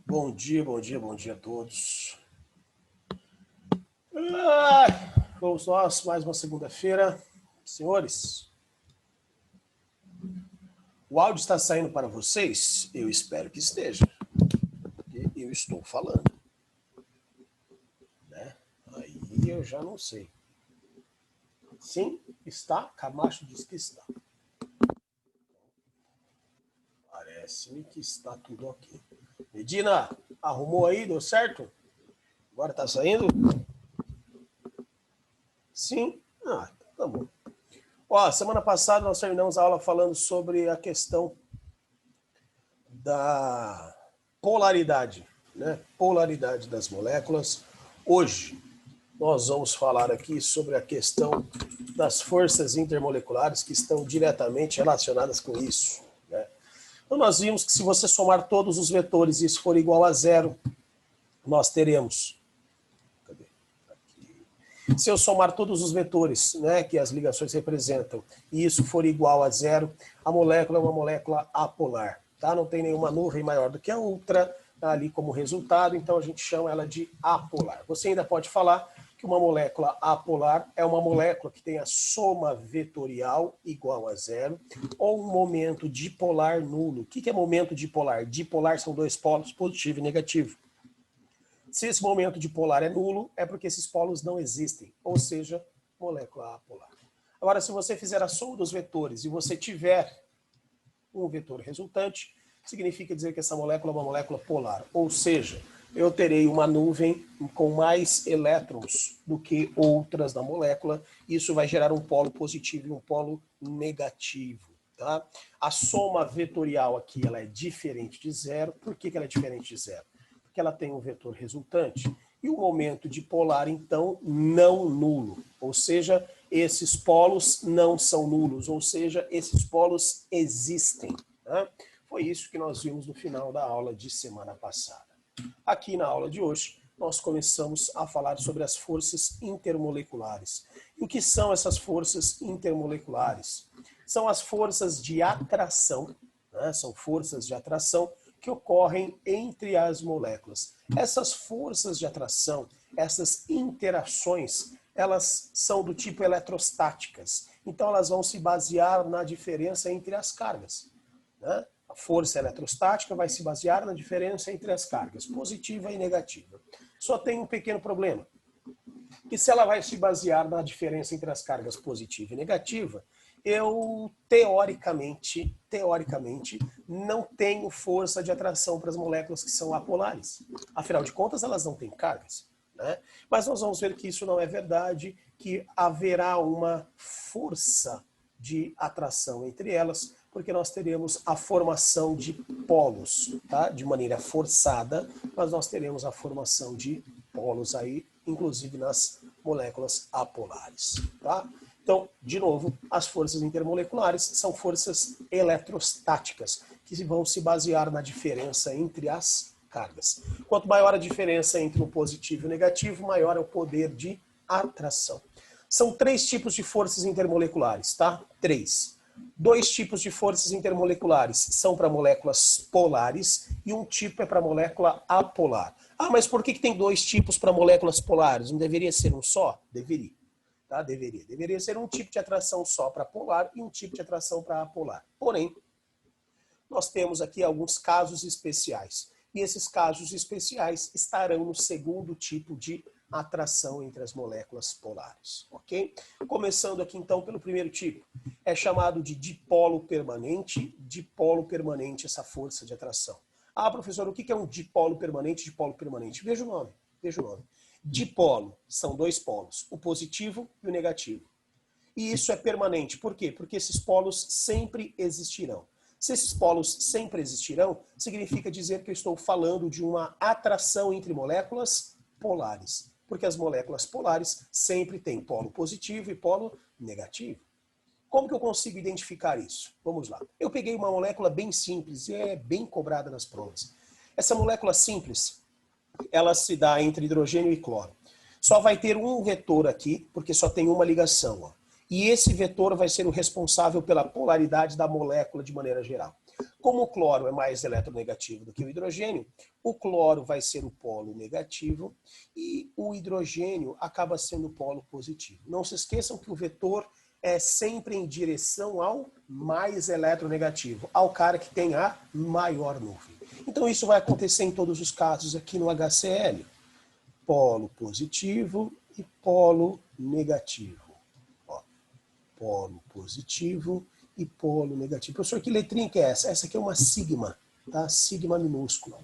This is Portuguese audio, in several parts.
Bom dia, bom dia, bom dia a todos. Vamos nós, mais uma segunda-feira. Senhores, o áudio está saindo para vocês? Eu espero que esteja, porque eu estou falando. Né? Aí eu já não sei. Sim, está? Camacho diz que está. Parece-me que está tudo ok. Medina, arrumou aí? Deu certo? Agora está saindo? Sim? Ah, tá bom. Ó, semana passada nós terminamos a aula falando sobre a questão da polaridade, né? Polaridade das moléculas. Hoje nós vamos falar aqui sobre a questão das forças intermoleculares que estão diretamente relacionadas com isso, né? Então nós vimos que se você somar todos os vetores e isso for igual a zero, nós teremos... Cadê? Aqui. Se eu somar todos os vetores, né, que as ligações representam, e isso for igual a zero, a molécula é uma molécula apolar. Tá? Não tem nenhuma nuvem maior do que a outra ali como resultado, então a gente chama ela de apolar. Você ainda pode falar que uma molécula apolar é uma molécula que tem a soma vetorial igual a zero, ou um momento dipolar nulo. O que é momento dipolar? Dipolar são dois polos, positivo e negativo. Se esse momento dipolar é nulo, é porque esses polos não existem, ou seja, molécula apolar. Agora, se você fizer a soma dos vetores e você tiver um vetor resultante, significa dizer que essa molécula é uma molécula polar, ou seja, eu terei uma nuvem com mais elétrons do que outras da molécula, e isso vai gerar um polo positivo e um polo negativo. Tá? A soma vetorial aqui ela é diferente de zero. Por que ela é diferente de zero? Porque ela tem um vetor resultante e o momento dipolar, então, não nulo, ou seja, esses polos não são nulos, ou seja, esses polos existem. Né? Foi isso que nós vimos no final da aula de semana passada. Aqui na aula de hoje, nós começamos a falar sobre as forças intermoleculares. E o que são essas forças intermoleculares? São as forças de atração, né? São forças de atração que ocorrem entre as moléculas. Essas forças de atração, essas interações, elas são do tipo eletrostáticas. Então elas vão se basear na diferença entre as cargas, né? A força eletrostática vai se basear na diferença entre as cargas, positiva e negativa. Só tem um pequeno problema, que se ela vai se basear na diferença entre as cargas positiva e negativa, eu, teoricamente, não tenho força de atração para as moléculas que são apolares. Afinal de contas, elas não têm cargas. Né? Mas nós vamos ver que isso não é verdade, que haverá uma força de atração entre elas, porque nós teremos a formação de polos, tá? De maneira forçada, mas nós teremos a formação de polos aí, inclusive nas moléculas apolares. Tá? Então, de novo, as forças intermoleculares são forças eletrostáticas, que vão se basear na diferença entre as cargas. Quanto maior a diferença entre o positivo e o negativo, maior é o poder de atração. São 3 tipos de forças intermoleculares, tá? 3. 2 tipos de forças intermoleculares são para moléculas polares e um tipo é para molécula apolar. Ah, mas por que tem 2 tipos para moléculas polares? Não deveria ser um só? Deveria. Tá? Deveria ser um tipo de atração só para polar e um tipo de atração para apolar. Porém, nós temos aqui alguns casos especiais. E esses casos especiais estarão no segundo tipo de atração entre as moléculas polares, ok? Começando aqui então pelo primeiro tipo. É chamado de dipolo permanente essa força de atração. Ah, professor, o que é um dipolo permanente? Veja o nome. Dipolo são 2 polos, o positivo e o negativo. E isso é permanente. Por quê? Porque esses polos sempre existirão. Se esses polos sempre existirão, significa dizer que eu estou falando de uma atração entre moléculas polares. Porque as moléculas polares sempre têm polo positivo e polo negativo. Como que eu consigo identificar isso? Vamos lá. Eu peguei uma molécula bem simples e é bem cobrada nas provas. Essa molécula simples, ela se dá entre hidrogênio e cloro. Só vai ter um vetor aqui, porque só tem uma ligação. Ó. E esse vetor vai ser o responsável pela polaridade da molécula de maneira geral. Como o cloro é mais eletronegativo do que o hidrogênio, o cloro vai ser o polo negativo e o hidrogênio acaba sendo o polo positivo. Não se esqueçam que o vetor é sempre em direção ao mais eletronegativo, ao cara que tem a maior nuvem. Então isso vai acontecer em todos os casos aqui no HCl. Polo positivo e polo negativo. Ó, polo positivo e polo negativo. Professor, que letrinha que é essa? Essa aqui é uma sigma, tá? Sigma minúscula.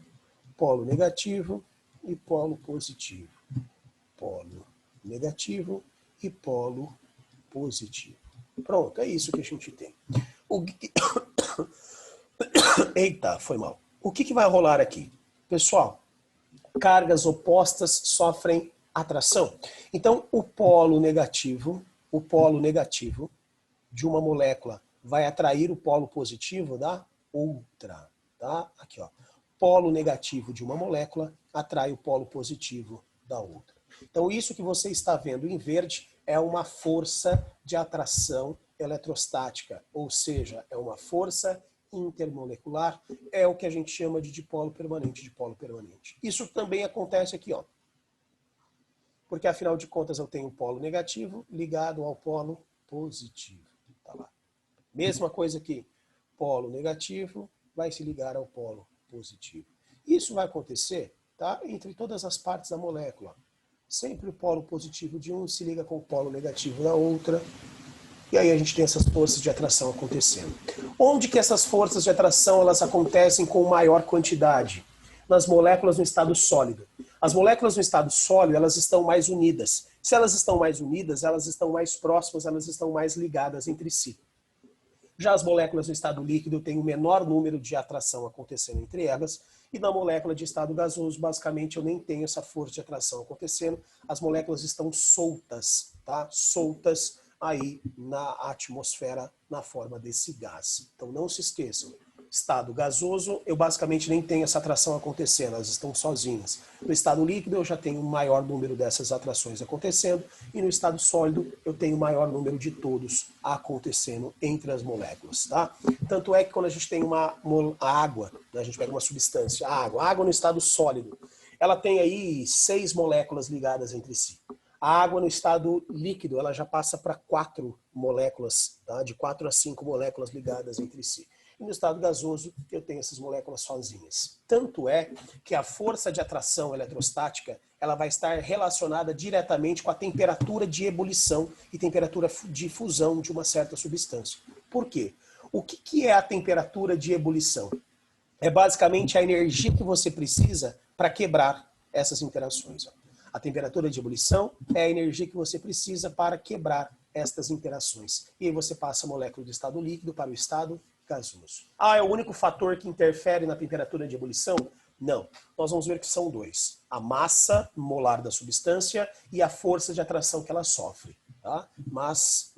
Polo negativo e polo positivo. Polo negativo e polo positivo. Pronto, é isso que a gente tem. Eita, foi mal. O que vai rolar aqui? Pessoal, cargas opostas sofrem atração. Então, o polo negativo de uma molécula vai atrair o polo positivo da outra, tá? Aqui, ó. Polo negativo de uma molécula atrai o polo positivo da outra. Então, isso que você está vendo em verde é uma força de atração eletrostática, ou seja, é uma força intermolecular, é o que a gente chama de dipolo permanente, dipolo permanente. Isso também acontece aqui, ó. Porque, afinal de contas, eu tenho o polo negativo ligado ao polo positivo. Tá lá. Mesma coisa aqui, polo negativo vai se ligar ao polo positivo. Isso vai acontecer, tá, entre todas as partes da molécula. Sempre o polo positivo de um se liga com o polo negativo da outra. E aí a gente tem essas forças de atração acontecendo. Onde que essas forças de atração elas acontecem com maior quantidade? Nas moléculas no estado sólido. As moléculas no estado sólido, elas estão mais unidas. Se elas estão mais unidas, elas estão mais próximas, elas estão mais ligadas entre si. Já as moléculas no estado líquido têm o menor número de atração acontecendo entre elas, e na molécula de estado gasoso, basicamente, eu nem tenho essa força de atração acontecendo. As moléculas estão soltas, tá? Soltas aí na atmosfera na forma desse gás. Então não se esqueçam, estado gasoso, eu basicamente nem tenho essa atração acontecendo, elas estão sozinhas. No estado líquido eu já tenho um maior número dessas atrações acontecendo, e no estado sólido eu tenho o maior número de todos acontecendo entre as moléculas, tá? Tanto é que quando a gente tem a água, né, a gente pega uma substância, a água no estado sólido, ela tem aí 6 moléculas ligadas entre si. A água no estado líquido, ela já passa para 4 moléculas, tá? De 4 a 5 moléculas ligadas entre si. E no estado gasoso, eu tenho essas moléculas sozinhas. Tanto é que a força de atração eletrostática, ela vai estar relacionada diretamente com a temperatura de ebulição e temperatura de fusão de uma certa substância. Por quê? O que é a temperatura de ebulição? É basicamente a energia que você precisa para quebrar essas interações. A temperatura de ebulição é a energia que você precisa para quebrar estas interações. E aí você passa a molécula do estado líquido para o estado gasoso. Ah, é o único fator que interfere na temperatura de ebulição? Não. Nós vamos ver que são 2. A massa molar da substância e a força de atração que ela sofre. Tá? Mas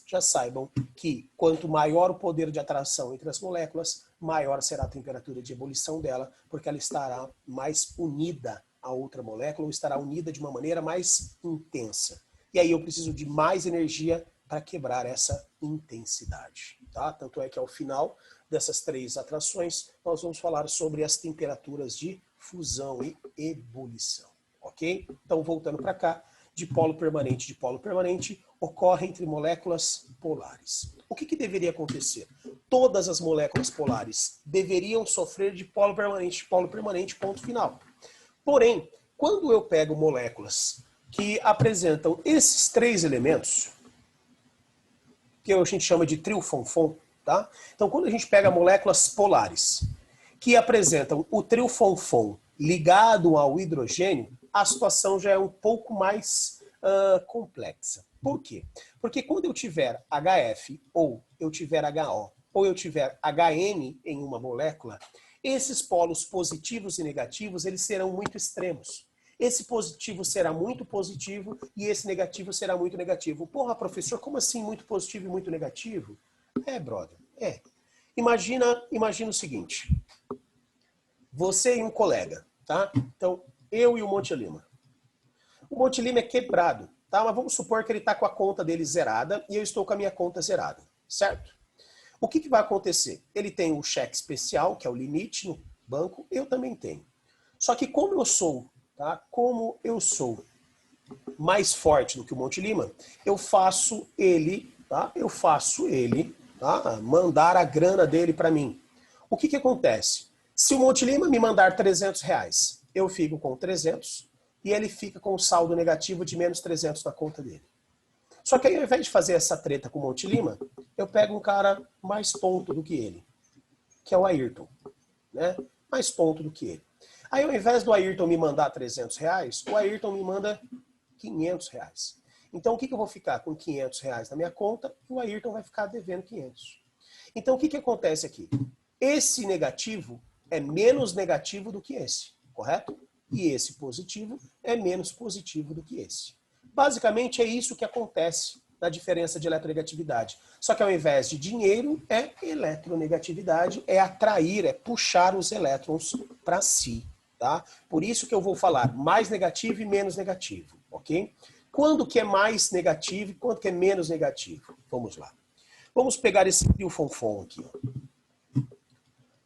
já saibam que quanto maior o poder de atração entre as moléculas, maior será a temperatura de ebulição dela, porque ela estará mais unida a outra molécula, ou estará unida de uma maneira mais intensa. E aí eu preciso de mais energia para quebrar essa intensidade. Tá? Tanto é que ao final dessas 3 atrações, nós vamos falar sobre as temperaturas de fusão e ebulição. Ok? Então, voltando para cá, dipolo permanente ocorre entre moléculas polares. O que deveria acontecer? Todas as moléculas polares deveriam sofrer dipolo permanente, ponto final. Porém, quando eu pego moléculas que apresentam esses 3 elementos, que a gente chama de trio Fonfon, tá? Então, quando a gente pega moléculas polares que apresentam o trio Fonfon ligado ao hidrogênio, a situação já é um pouco mais complexa. Por quê? Porque quando eu tiver HF, ou eu tiver HO, ou eu tiver HN em uma molécula, esses polos positivos e negativos, eles serão muito extremos. Esse positivo será muito positivo e esse negativo será muito negativo. Porra, professor, como assim muito positivo e muito negativo? É, brother, é. Imagina o seguinte. Você e um colega, tá? Então, eu e o Monte Lima. O Monte Lima é quebrado, tá? Mas vamos supor que ele está com a conta dele zerada e eu estou com a minha conta zerada, certo? O que vai acontecer? Ele tem o cheque especial, que é o limite no banco, eu também tenho. Só que como eu sou, tá? Como eu sou mais forte do que o Monte Lima, eu faço ele, tá? Eu faço ele, tá? Mandar a grana dele para mim. O que acontece? Se o Monte Lima me mandar R$300, eu fico com 300 e ele fica com o saldo negativo de menos 300 na conta dele. Só que aí, ao invés de fazer essa treta com o Monte Lima, eu pego um cara mais tonto do que ele, que é o Ayrton, né? Mais tonto do que ele. Aí, ao invés do Ayrton me mandar R$300, o Ayrton me manda R$500. Então, o que eu vou ficar com R$500 na minha conta e o Ayrton vai ficar devendo 500. Então, o que acontece aqui? Esse negativo é menos negativo do que esse, correto? E esse positivo é menos positivo do que esse. Basicamente, é isso que acontece na diferença de eletronegatividade. Só que ao invés de dinheiro, é eletronegatividade, é atrair, é puxar os elétrons para si. Tá? Por isso que eu vou falar mais negativo e menos negativo, ok? Quando que é mais negativo e quando que é menos negativo? Vamos lá. Vamos pegar esse fio fonfon aqui. Ó.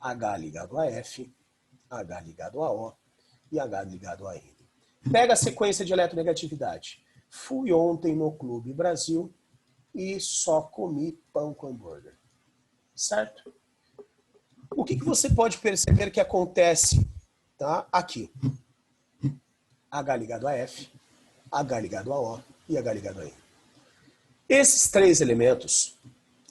H ligado a F, H ligado a O e H ligado a N. Pega a sequência de eletronegatividade. Fui ontem no Clube Brasil e só comi pão com hambúrguer. Certo? O que você pode perceber que acontece, tá? Aqui? H ligado a F, H ligado a O e H ligado a N. Esses três elementos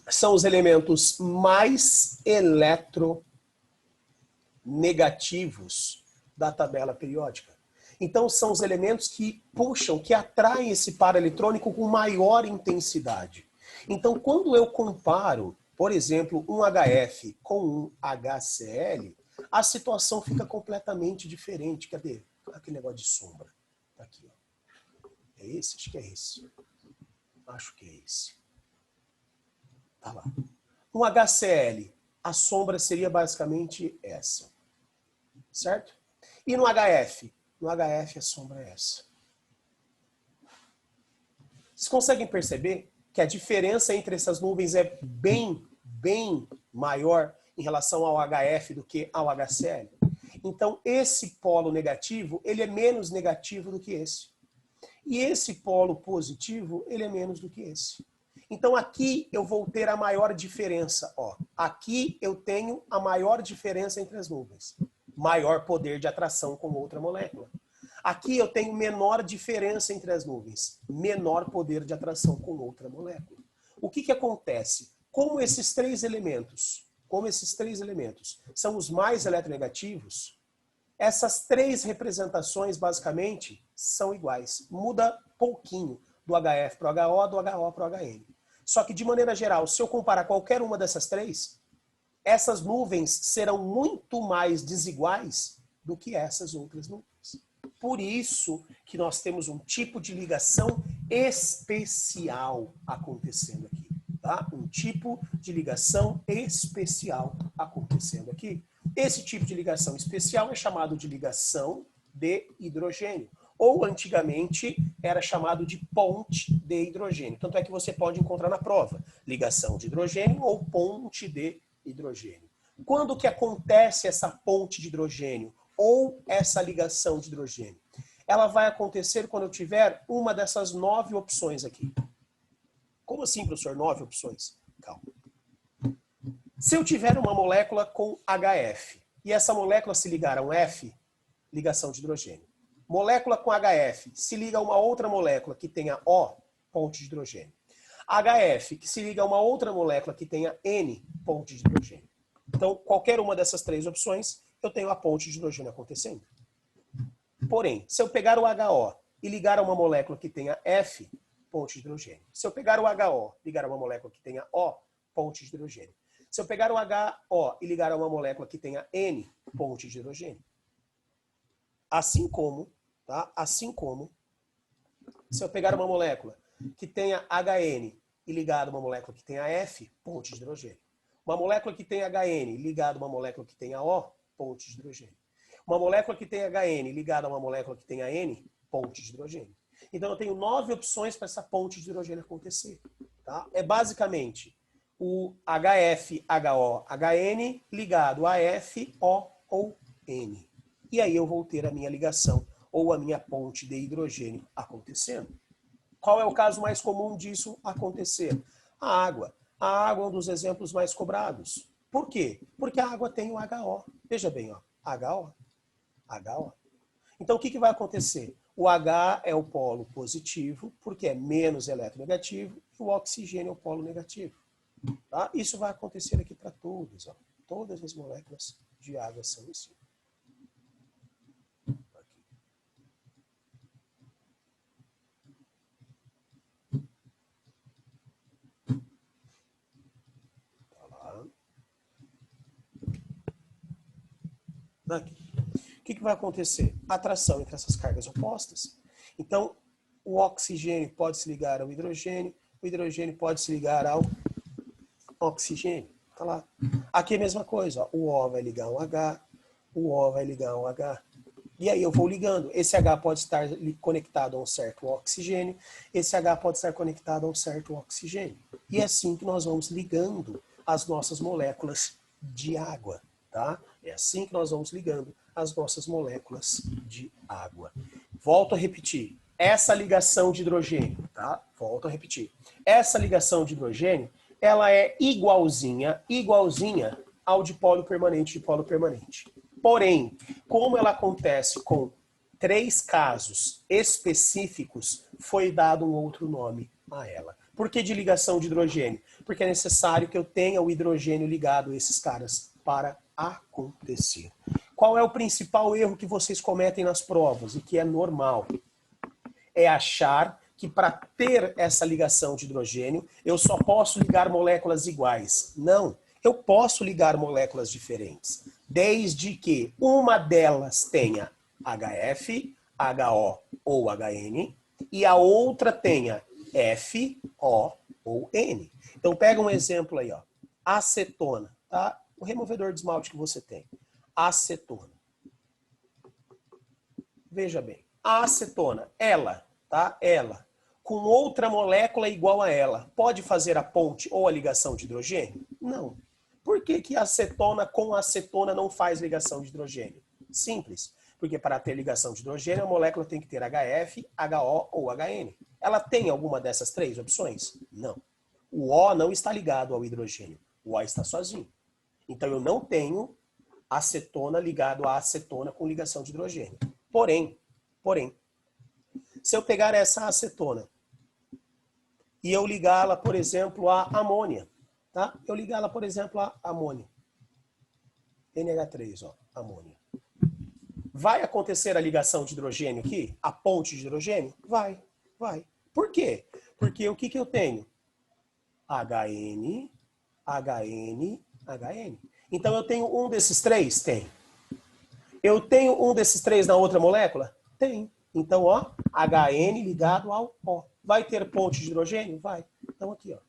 são os elementos mais eletronegativos da tabela periódica. Então, são os elementos que puxam, que atraem esse par eletrônico com maior intensidade. Então, quando eu comparo, por exemplo, um HF com um HCl, a situação fica completamente diferente. Cadê? Aquele negócio de sombra. Tá aqui, ó. É esse? Acho que é esse. Acho que é esse. Tá lá. Um HCl, a sombra seria basicamente essa. Certo? E no HF? No HF a sombra é essa. Vocês conseguem perceber que a diferença entre essas nuvens é bem maior em relação ao HF do que ao HCl? Então, esse polo negativo, ele é menos negativo do que esse. E esse polo positivo, ele é menos do que esse. Então, aqui eu vou ter a maior diferença. Ó. Aqui eu tenho a maior diferença entre as nuvens. Maior poder de atração com outra molécula. Aqui eu tenho menor diferença entre as nuvens. Menor poder de atração com outra molécula. O que acontece? Como esses três elementos são os mais eletronegativos, essas três representações, basicamente, são iguais. Muda pouquinho do HF para o HO, do HO para o HN. Só que, de maneira geral, se eu comparar qualquer uma dessas três, essas nuvens serão muito mais desiguais do que essas outras nuvens. Por isso que nós temos um tipo de ligação especial acontecendo aqui. Tá? Um tipo de ligação especial acontecendo aqui. Esse tipo de ligação especial é chamado de ligação de hidrogênio. Ou, antigamente, era chamado de ponte de hidrogênio. Tanto é que você pode encontrar na prova ligação de hidrogênio ou ponte de hidrogênio. Quando que acontece essa ponte de hidrogênio ou essa ligação de hidrogênio? Ela vai acontecer quando eu tiver uma dessas 9 opções aqui. Como assim, professor? 9 opções? Calma. Se eu tiver uma molécula com HF e essa molécula se ligar a um F, ligação de hidrogênio. Molécula com HF se liga a uma outra molécula que tenha O, ponte de hidrogênio. HF que se liga a uma outra molécula que tenha N, ponte de hidrogênio. Então, qualquer uma dessas três opções, eu tenho a ponte de hidrogênio acontecendo. Porém, se eu pegar o HO e ligar a uma molécula que tenha F, ponte de hidrogênio. Se eu pegar o HO e ligar a uma molécula que tenha O, ponte de hidrogênio. Se eu pegar o HO e ligar a uma molécula que tenha N, ponte de hidrogênio. Assim como, tá? Assim como, se eu pegar uma molécula que tenha HN e ligar a uma molécula que tenha F, ponte de hidrogênio. Uma molécula que tenha HN ligada a uma molécula que tenha O, ponte de hidrogênio. Uma molécula que tenha HN ligada a uma molécula que tenha N, ponte de hidrogênio. Então eu tenho 9 opções para essa ponte de hidrogênio acontecer. Tá? É basicamente o HF-HO-HN ligado a F, O ou N. E aí eu vou ter a minha ligação ou a minha ponte de hidrogênio acontecendo. Qual é o caso mais comum disso acontecer? A água. A água é um dos exemplos mais cobrados. Por quê? Porque a água tem o HO. Veja bem, ó, HO, HO. Então o que vai acontecer? O H é o polo positivo, porque é menos eletronegativo, e o oxigênio é o polo negativo. Tá? Isso vai acontecer aqui para todos. Ó. Todas as moléculas de água são assim. Aqui. O que vai acontecer? Atração entre essas cargas opostas. Então, o oxigênio pode se ligar ao hidrogênio, o hidrogênio pode se ligar ao oxigênio. Tá lá. Aqui é a mesma coisa. Ó. O O vai ligar ao H, o O vai ligar ao H. E aí eu vou ligando. Esse H pode estar conectado a um certo oxigênio, esse H pode estar conectado a um certo oxigênio. E é assim que nós vamos ligando as nossas moléculas de água. Tá? É assim que nós vamos ligando as nossas moléculas de água. Volto a repetir. Essa ligação de hidrogênio, tá? Volto a repetir. Essa ligação de hidrogênio, ela é igualzinha ao dipolo permanente. Porém, como ela acontece com 3 casos específicos, foi dado um outro nome a ela. Por que de ligação de hidrogênio? Porque é necessário que eu tenha o hidrogênio ligado a esses caras para acontecer. Qual é o principal erro que vocês cometem nas provas e que é normal? É achar que para ter essa ligação de hidrogênio, eu só posso ligar moléculas iguais. Não, eu posso ligar moléculas diferentes, desde que uma delas tenha HF, HO ou HN e a outra tenha F, O ou N. Então pega um exemplo aí, ó. Acetona, tá? O removedor de esmalte que você tem. Acetona. Veja bem, a acetona, ela, tá? Ela, com outra molécula igual a ela, pode fazer a ponte ou a ligação de hidrogênio? Não. Por que que acetona com acetona não faz ligação de hidrogênio? Simples. Porque para ter ligação de hidrogênio, a molécula tem que ter HF, HO ou HN. Ela tem alguma dessas 3 opções? Não. O O não está ligado ao hidrogênio. O O está sozinho. Então eu não tenho acetona ligado a acetona com ligação de hidrogênio. Porém, se eu pegar essa acetona e eu ligá-la, por exemplo, a amônia, tá? Eu ligá-la, por exemplo, a amônia. NH3, ó, amônia. Vai acontecer a ligação de hidrogênio aqui? A ponte de hidrogênio? Vai. Por quê? Porque o que eu tenho? HN, HN, HN. Então eu tenho um desses 3? Tem. Eu tenho um desses 3 na outra molécula? Tem. Então, ó, HN ligado ao O. Vai ter ponte de hidrogênio? Vai. Então aqui, ó.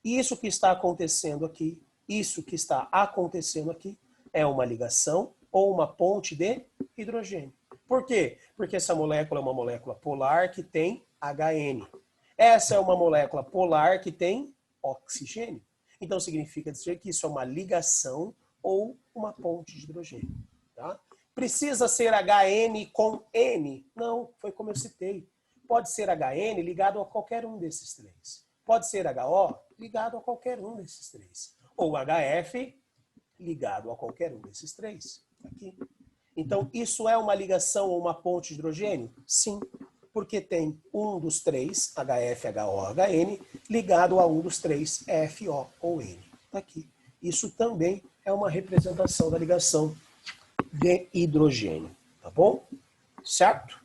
Isso que está acontecendo aqui, é uma ligação ou uma ponte de hidrogênio. Por quê? Porque essa molécula é uma molécula polar que tem HN. Essa é uma molécula polar que tem oxigênio. Então significa dizer que isso é uma ligação ou uma ponte de hidrogênio. Tá? Precisa ser HN com N? Não, foi como eu citei. Pode ser HN ligado a qualquer um desses 3. Pode ser HO ligado a qualquer um desses 3. Ou HF ligado a qualquer um desses 3. Aqui. Então, isso é uma ligação ou uma ponte de hidrogênio? Sim, porque tem um dos 3, HF, HO, HN, ligado a um dos 3, FO ou N. Está aqui. Isso também é uma representação da ligação de hidrogênio. Tá bom? Certo?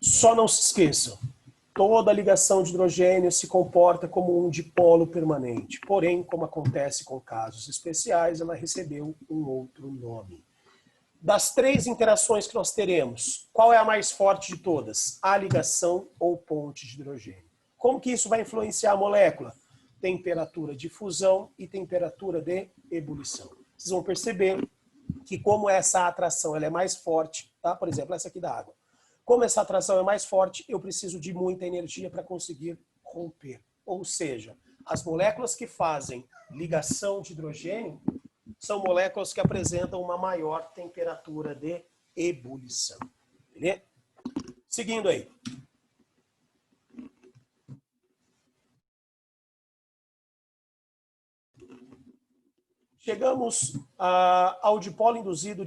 Só não se esqueçam, toda ligação de hidrogênio se comporta como um dipolo permanente. Porém, como acontece com casos especiais, ela recebeu um outro nome. Das 3 interações que nós teremos, qual é a mais forte de todas? A ligação ou ponte de hidrogênio. Como que isso vai influenciar a molécula? Temperatura de fusão e temperatura de ebulição. Vocês vão perceber que como essa atração ela é mais forte, tá? Por exemplo, essa aqui da água. Como essa atração é mais forte, eu preciso de muita energia para conseguir romper. Ou seja, As moléculas que fazem ligação de hidrogênio são moléculas que apresentam uma maior temperatura de ebulição. Beleza? Seguindo aí. Chegamos ao dipolo induzido.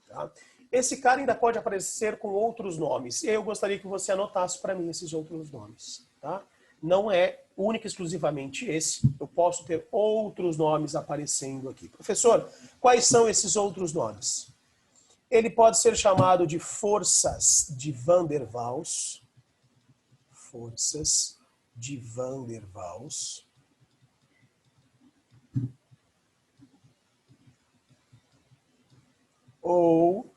Tá? Esse cara ainda pode aparecer com outros nomes. Eu gostaria que você anotasse para mim esses outros nomes. Tá? Não é único e exclusivamente esse. Eu posso ter outros nomes aparecendo aqui. Professor, quais são esses outros nomes? Ele pode ser chamado de forças de Van der Waals. Forças de Van der Waals. Ou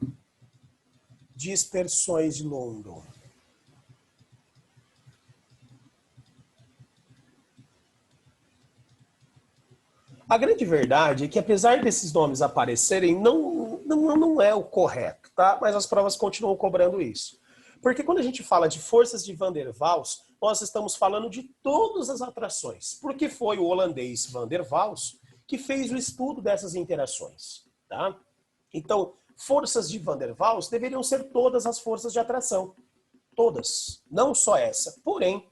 dispersões de London. A grande verdade é que, apesar desses nomes aparecerem, não é o correto, tá? Mas as provas continuam cobrando isso. Porque quando a gente fala de forças de Van der Waals, nós estamos falando de todas as atrações. Porque foi o holandês Van der Waals que fez o estudo dessas interações, tá? Então, forças de Van der Waals deveriam ser todas as forças de atração. Todas. Não só essa. Porém,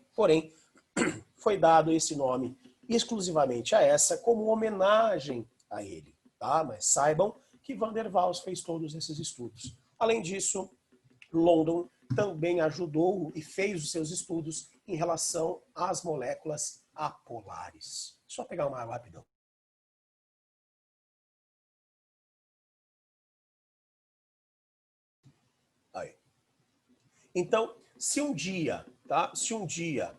foi dado esse nome exclusivamente a essa como homenagem a ele. Tá? Mas saibam que Van der Waals fez todos esses estudos. Além disso, London também ajudou e fez os seus estudos em relação às moléculas apolares. Só pegar uma água rapidão. Aí. Então, se um dia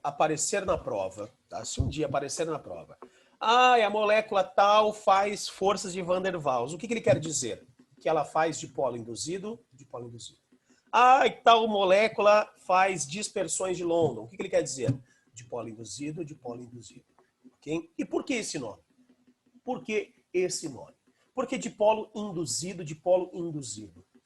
aparecer na prova, tá? Se um dia aparecer na prova, a molécula tal faz forças de Van der Waals. O que ele quer dizer? Que ela faz dipolo induzido. E tal molécula faz dispersões de London. O que ele quer dizer? Dipolo induzido. Okay? E por que esse nome? Por que esse nome? Porque dipolo induzido.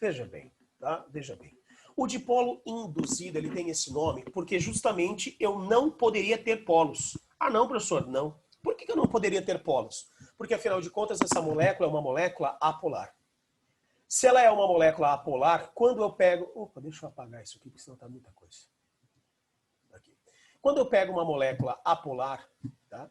Veja bem, tá? Veja bem. O dipolo induzido, ele tem esse nome porque justamente eu não poderia ter polos. Ah, não, professor, não. Por que eu não poderia ter polos? Porque, afinal de contas, essa molécula é uma molécula apolar. Se ela é uma molécula apolar, quando eu pego... Opa, deixa eu apagar isso aqui, porque senão tá muita coisa. Aqui. Quando eu pego uma molécula apolar, tá?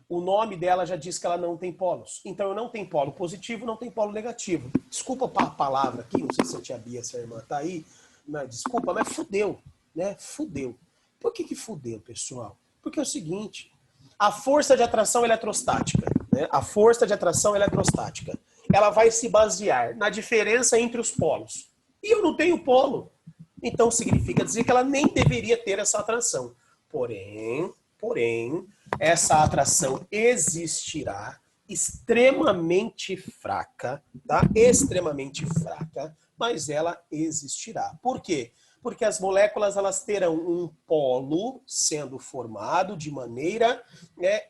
O nome dela já diz que ela não tem polos. Então, eu não tenho polo positivo, não tenho polo negativo. Desculpa a palavra aqui, não sei se a tia Bia, se a irmã tá aí, mas desculpa, mas fudeu, né? Fudeu. Por que fudeu, pessoal? Porque é o seguinte, a força de atração eletrostática, né? A força de atração eletrostática, ela vai se basear na diferença entre os polos. E eu não tenho polo. Então, significa dizer que ela nem deveria ter essa atração. Porém, essa atração existirá extremamente fraca, tá? Extremamente fraca, mas ela existirá. Por quê? Porque as moléculas elas terão um polo sendo formado de maneira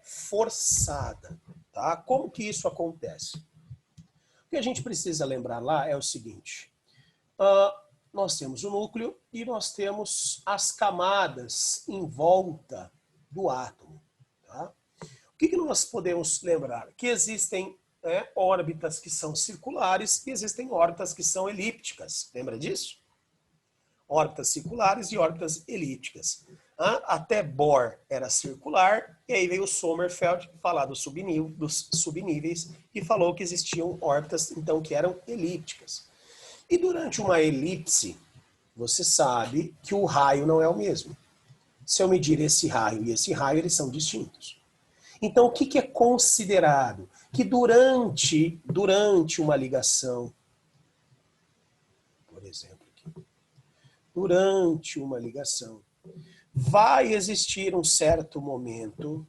forçada, tá? Como que isso acontece? O que a gente precisa lembrar lá é o seguinte, nós temos o núcleo e nós temos as camadas em volta do átomo. Tá? O que nós podemos lembrar? Que existem órbitas que são circulares e existem órbitas que são elípticas. Lembra disso? Órbitas circulares e órbitas elípticas. Até Bohr era circular, e aí veio o Sommerfeld falar dos subníveis e falou que existiam órbitas então que eram elípticas. E durante uma elipse, você sabe que o raio não é o mesmo. Se eu medir esse raio e esse raio, eles são distintos. Então, o que é considerado? Que durante uma ligação, por exemplo, aqui, durante uma ligação, vai existir um certo momento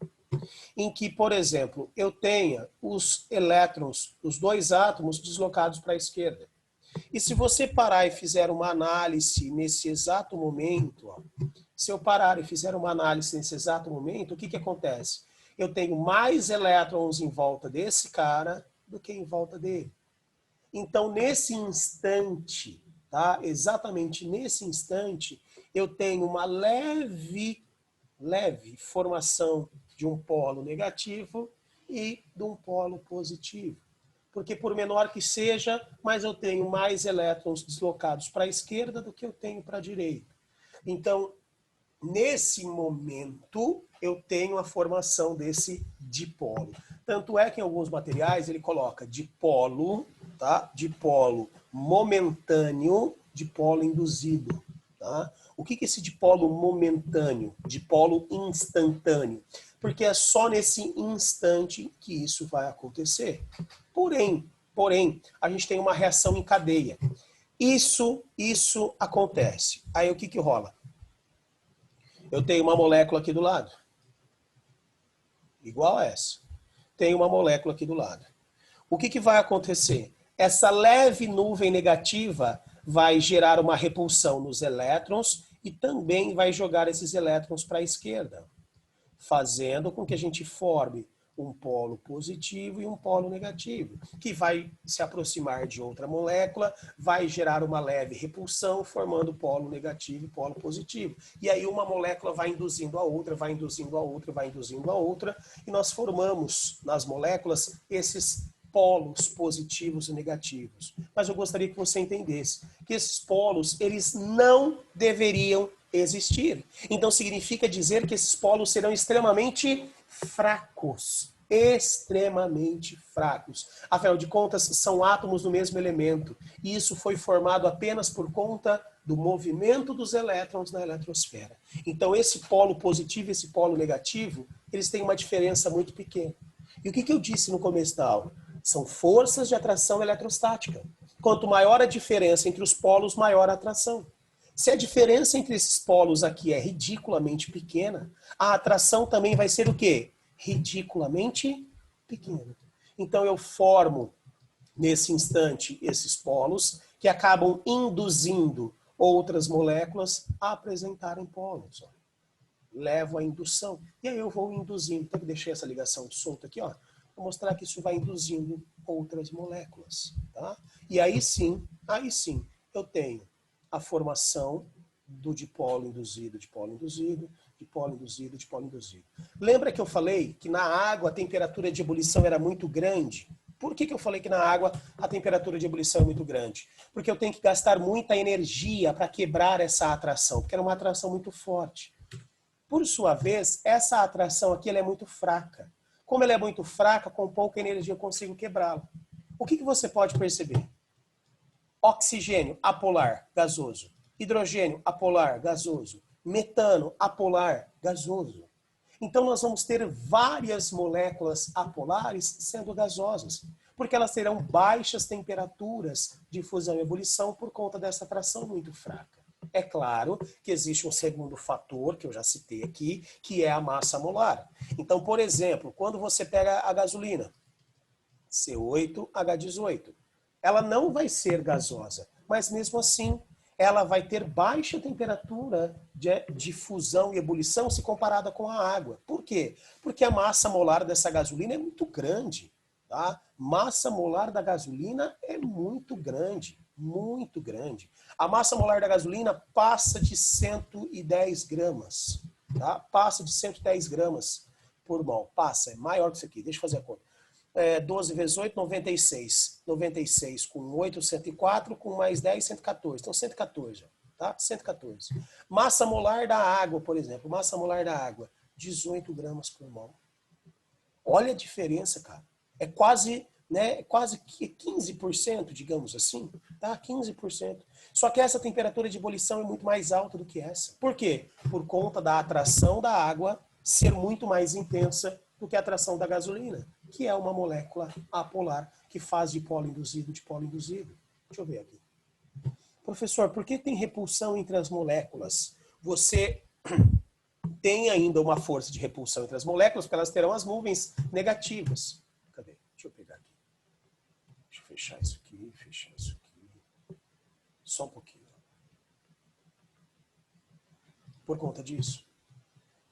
em que, por exemplo, eu tenha os elétrons, os dois átomos deslocados para a esquerda. E se você parar e fizer uma análise nesse exato momento, se eu parar e fizer uma análise nesse exato momento, o que acontece? Eu tenho mais elétrons em volta desse cara do que em volta dele. Então, nesse instante, tá? Exatamente nesse instante, eu tenho uma leve formação de um polo negativo e de um polo positivo. Porque por menor que seja, mas eu tenho mais elétrons deslocados para a esquerda do que eu tenho para a direita. Então, nesse momento, eu tenho a formação desse dipolo. Tanto é que em alguns materiais ele coloca dipolo, tá? Dipolo momentâneo, dipolo induzido. Tá? O que é esse dipolo momentâneo? Dipolo instantâneo. Porque é só nesse instante que isso vai acontecer. Porém, a gente tem uma reação em cadeia. Isso acontece. Aí o que rola? Eu tenho uma molécula aqui do lado. Igual a essa. Tem uma molécula aqui do lado. O que vai acontecer? Essa leve nuvem negativa vai gerar uma repulsão nos elétrons e também vai jogar esses elétrons para a esquerda, fazendo com que a gente forme um polo positivo e um polo negativo, que vai se aproximar de outra molécula, vai gerar uma leve repulsão, formando polo negativo e polo positivo. E aí uma molécula vai induzindo a outra, vai induzindo a outra, vai induzindo a outra, e nós formamos nas moléculas esses polos positivos e negativos. Mas eu gostaria que você entendesse que esses polos, eles não deveriam existir. Então significa dizer que esses polos serão extremamente fracos. Extremamente fracos. Afinal de contas, são átomos do mesmo elemento. E isso foi formado apenas por conta do movimento dos elétrons na eletrosfera. Então esse polo positivo e esse polo negativo, eles têm uma diferença muito pequena. E o que eu disse no começo da aula? São forças de atração eletrostática. Quanto maior a diferença entre os polos, maior a atração. Se a diferença entre esses polos aqui é ridiculamente pequena, a atração também vai ser o quê? Ridiculamente pequena. Então eu formo, nesse instante, esses polos que acabam induzindo outras moléculas a apresentarem polos. Ó. Levo a indução. E aí eu vou induzindo. Então eu deixei essa ligação solta aqui, ó. Vou mostrar que isso vai induzindo outras moléculas. Tá? E aí sim, eu tenho a formação do dipolo induzido, dipolo induzido, dipolo induzido, dipolo induzido. Lembra que eu falei que na água a temperatura de ebulição era muito grande? Por que eu falei que na água a temperatura de ebulição é muito grande? Porque eu tenho que gastar muita energia para quebrar essa atração, porque era uma atração muito forte. Por sua vez, essa atração aqui ela é muito fraca. Como ela é muito fraca, com pouca energia eu consigo quebrá-la. O que você pode perceber? Oxigênio, apolar, gasoso. Hidrogênio, apolar, gasoso. Metano, apolar, gasoso. Então nós vamos ter várias moléculas apolares sendo gasosas, porque elas terão baixas temperaturas de fusão e ebulição por conta dessa atração muito fraca. É claro que existe um segundo fator, que eu já citei aqui, que é a massa molar. Então, por exemplo, quando você pega a gasolina, C8H18, ela não vai ser gasosa, mas mesmo assim ela vai ter baixa temperatura de fusão e ebulição se comparada com a água. Por quê? Porque a massa molar dessa gasolina é muito grande. Tá? Massa molar da gasolina é muito grande, muito grande. A massa molar da gasolina passa de 110 gramas. Tá? Passa de 110 gramas por mol. Passa, é maior que isso aqui. Deixa eu fazer a conta. 12 vezes 8, 96. 96 com 8, 104, com mais 10, 114. Então, 114. Tá? 114. Massa molar da água, por exemplo. Massa molar da água, 18 gramas por mol. Olha a diferença, cara. É quase que 15%, digamos assim. Tá? 15%. Só que essa temperatura de ebulição é muito mais alta do que essa. Por quê? Por conta da atração da água ser muito mais intensa do que a atração da gasolina, que é uma molécula apolar que faz dipolo induzido, dipolo induzido. Deixa eu ver aqui. Professor, por que tem repulsão entre as moléculas? Você tem ainda uma força de repulsão entre as moléculas, porque elas terão as nuvens negativas. Cadê? Deixa eu pegar aqui. Deixa eu fechar isso aqui, fechar isso aqui. Só um pouquinho. Por conta disso.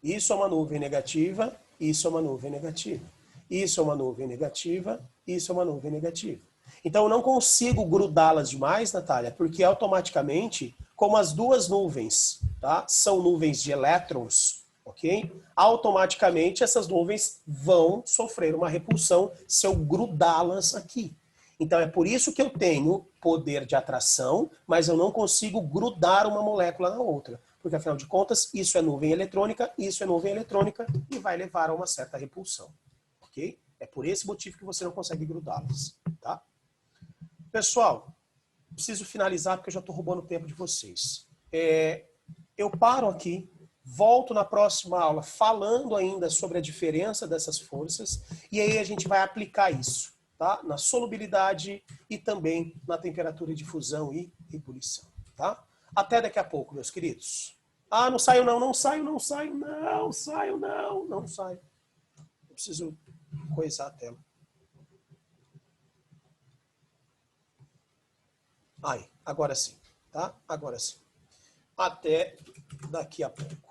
Isso é uma nuvem negativa, isso é uma nuvem negativa. Isso é uma nuvem negativa, isso é uma nuvem negativa. Então eu não consigo grudá-las demais, Natália, porque automaticamente, como as duas nuvens, tá, são nuvens de elétrons, ok? Automaticamente essas nuvens vão sofrer uma repulsão se eu grudá-las aqui. Então é por isso que eu tenho poder de atração, mas eu não consigo grudar uma molécula na outra. Porque afinal de contas, isso é nuvem eletrônica, isso é nuvem eletrônica e vai levar a uma certa repulsão. Ok? É por esse motivo que você não consegue grudá-las. Tá? Pessoal, preciso finalizar porque eu já estou roubando o tempo de vocês. Eu paro aqui, volto na próxima aula falando ainda sobre a diferença dessas forças e aí a gente vai aplicar isso, tá? Na solubilidade e também na temperatura de fusão e ebulição, tá? Até daqui a pouco, meus queridos. Ah, não saio não, não saio, não saio, não saio não, não saio. Eu preciso coisar a tela. Aí, agora sim, tá? Agora sim. Até daqui a pouco.